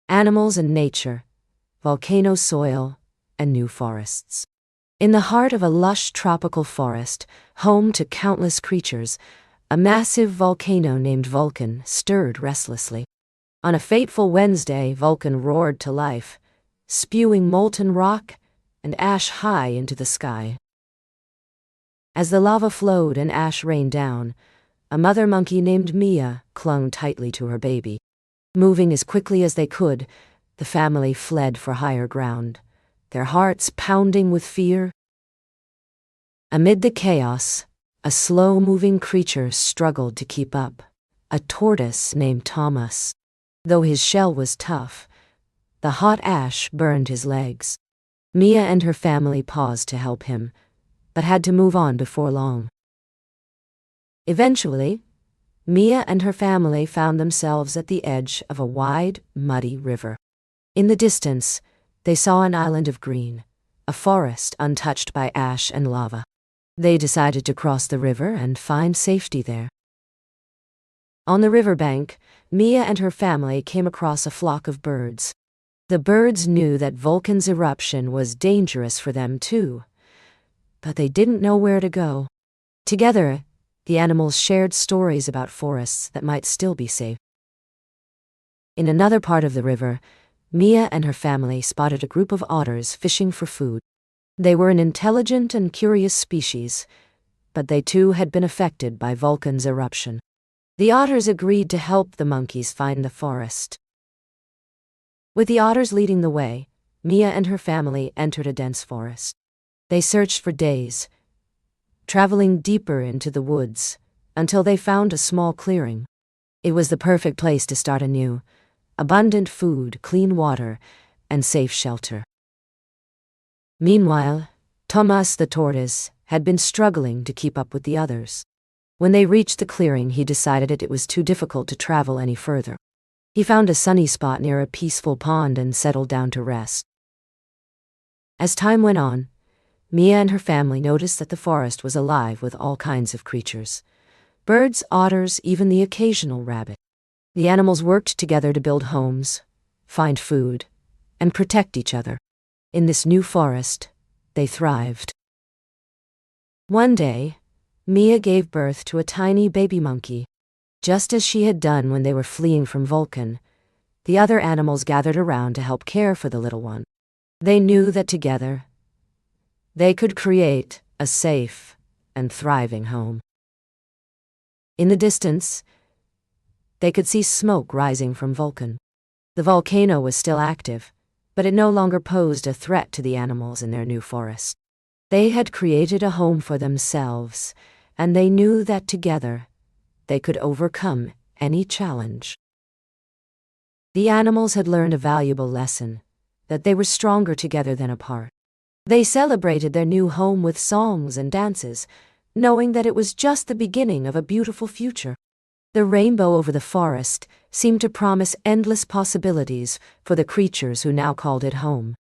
Animals and nature, volcano soil, and new forests. In the heart of a lush tropical forest, home to countless creatures, a massive volcano named Vulcan stirred restlessly. On a fateful Wednesday, Vulcan roared to life, spewing molten rock and ash high into the sky. As the lava flowed and ash rained down, a mother monkey named Mia clung tightly to her baby. Moving as quickly as they could, the family fled for higher ground, their hearts pounding with fear. Amid the chaos, a slow-moving creature struggled to keep up, a tortoise named Thomas. Though his shell was tough, the hot ash burned his legs. Mia and her family paused to help him, but had to move on before long. Eventually, Mia and her family found themselves at the edge of a wide, muddy river. In the distance, they saw an island of green, a forest untouched by ash and lava. They decided to cross the river and find safety there. On the riverbank, Mia and her family came across a flock of birds. The birds knew that Vulcan's eruption was dangerous for them too, but they didn't know where to go. Together, the animals shared stories about forests that might still be safe. In another part of the river, Mia and her family spotted a group of otters fishing for food. They were an intelligent and curious species, but they too had been affected by Vulcan's eruption. The otters agreed to help the monkeys find the forest. With the otters leading the way, Mia and her family entered a dense forest. They searched for days, traveling deeper into the woods, until they found a small clearing. It was the perfect place to start anew: abundant food, clean water, and safe shelter. Meanwhile, Thomas the tortoise had been struggling to keep up with the others. When they reached the clearing, he decided it was too difficult to travel any further. He found a sunny spot near a peaceful pond and settled down to rest. As time went on, Mia and her family noticed that the forest was alive with all kinds of creatures: birds, otters, even the occasional rabbit. The animals worked together to build homes, find food, and protect each other. In this new forest, they thrived. One day, Mia gave birth to a tiny baby monkey. Just as she had done when they were fleeing from Vulcan, the other animals gathered around to help care for the little one. They knew that together, they could create a safe and thriving home. In the distance, they could see smoke rising from Vulcan. The volcano was still active, but it no longer posed a threat to the animals in their new forest. They had created a home for themselves, and they knew that together, they could overcome any challenge. The animals had learned a valuable lesson, that they were stronger together than apart. They celebrated their new home with songs and dances, knowing that it was just the beginning of a beautiful future. The rainbow over the forest seemed to promise endless possibilities for the creatures who now called it home.